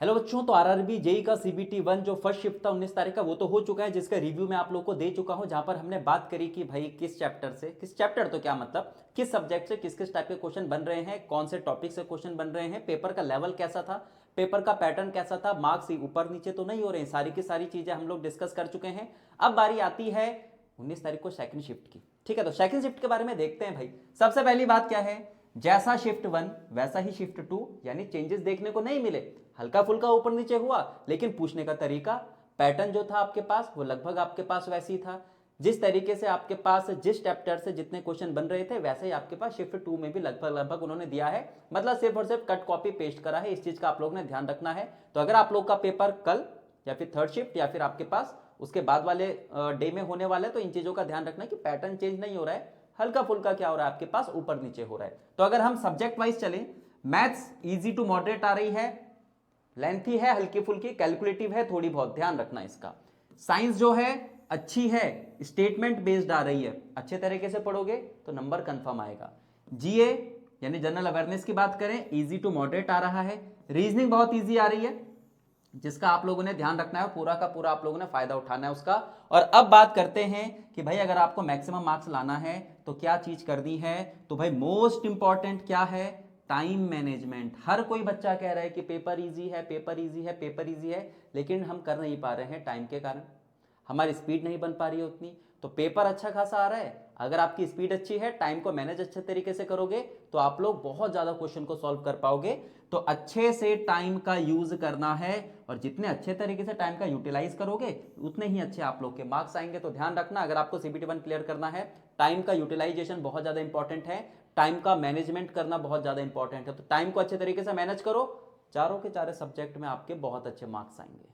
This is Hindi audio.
हेलो बच्चों, तो आरआरबी जेई का सीबीटी 1 जो फर्स्ट शिफ्ट था 19 तारीख का, वो तो हो चुका है, जिसका रिव्यू मैं आप लोग को दे चुका हूं, जहां पर हमने बात करी कि भाई किस चैप्टर से, किस चैप्टर तो क्या मतलब किस सब्जेक्ट से किस किस टाइप के क्वेश्चन बन रहे हैं, कौन से टॉपिक से क्वेश्चन बन रहे हैं, पेपर का लेवल कैसा था, पेपर का पैटर्न कैसा था, मार्क्स ऊपर नीचे तो नहीं हो रहे हैं, सारी की सारी चीजें हम लोग डिस्कस कर चुके हैं। अब बारी आती है 19 तारीख को सेकंड शिफ्ट की। ठीक है, तो सेकंड शिफ्ट के बारे में देखते हैं भाई। सबसे पहली बात क्या है, जैसा शिफ्ट 1 वैसा ही शिफ्ट 2, यानी चेंजेस देखने को नहीं मिले, हल्का फुल्का ऊपर नीचे हुआ, लेकिन पूछने का तरीका, पैटर्न जो था आपके पास वो लगभग आपके पास वैसे ही था। जिस तरीके से आपके पास जिस चैप्टर से जितने क्वेश्चन बन रहे थे, वैसे ही आपके पास शिफ्ट 2 में भी लगभग लगभग उन्होंने दिया है। मतलब सिर्फ और सिर्फ कट कॉपी पेस्ट करा है, इस चीज का आप लोग ने ध्यान रखना है। तो अगर आप लोग का पेपर कल या फिर थर्ड शिफ्ट या फिर आपके पास उसके बाद वाले डे में होने वाला है, तो इन चीजों का ध्यान रखना कि पैटर्न चेंज नहीं हो रहा है, हल्का फुल्का क्या हो रहा है आपके पास, ऊपर नीचे हो रहा है। तो अगर हम सब्जेक्ट वाइज चलें, मैथ्स इजी टू मॉडरेट आ रही है, लेंथी है, हल्की फुल्की, कैलकुलेटिव है, थोड़ी बहुत ध्यान रखना इसका। साइंस जो है अच्छी है, स्टेटमेंट बेस्ड आ रही है, अच्छे तरीके से पढ़ोगे तो नंबर कंफर्म आएगा। जीए यानी जनरल अवेयरनेस की बात करें, इजी टू मॉडरेट आ रहा है। रीजनिंग बहुत इजी आ रही है, जिसका आप लोगों ने ध्यान रखना है, पूरा का पूरा आप लोगों ने फायदा उठाना है उसका। और अब बात करते हैं कि भाई अगर आपको मैक्सिमम मार्क्स लाना है तो क्या चीज करनी है। तो भाई मोस्ट इंपॉर्टेंट क्या है, टाइम मैनेजमेंट। हर कोई बच्चा कह रहा है कि पेपर इजी है, पेपर इजी है, पेपर इजी है, लेकिन हम कर नहीं पा रहे हैं टाइम के कारण, हमारी स्पीड नहीं बन पा रही है उतनी। तो पेपर अच्छा खासा आ रहा है, अगर आपकी स्पीड अच्छी है, टाइम को मैनेज अच्छे तरीके से करोगे, तो आप लोग बहुत ज्यादा क्वेश्चन को सॉल्व कर पाओगे। तो अच्छे से टाइम का यूज करना है, और जितने अच्छे तरीके से टाइम का यूटिलाइज करोगे उतने ही अच्छे आप लोग के मार्क्स आएंगे। तो ध्यान रखना, अगर आपको सीबीटी 1 क्लियर करना है, टाइम का यूटिलाइजेशन बहुत ज्यादा इंपॉर्टेंट है, टाइम का मैनेजमेंट करना बहुत ज्यादा इंपॉर्टेंट है। तो टाइम को अच्छे तरीके से मैनेज करो, चारों के चारों सब्जेक्ट में आपके बहुत अच्छे मार्क्स आएंगे।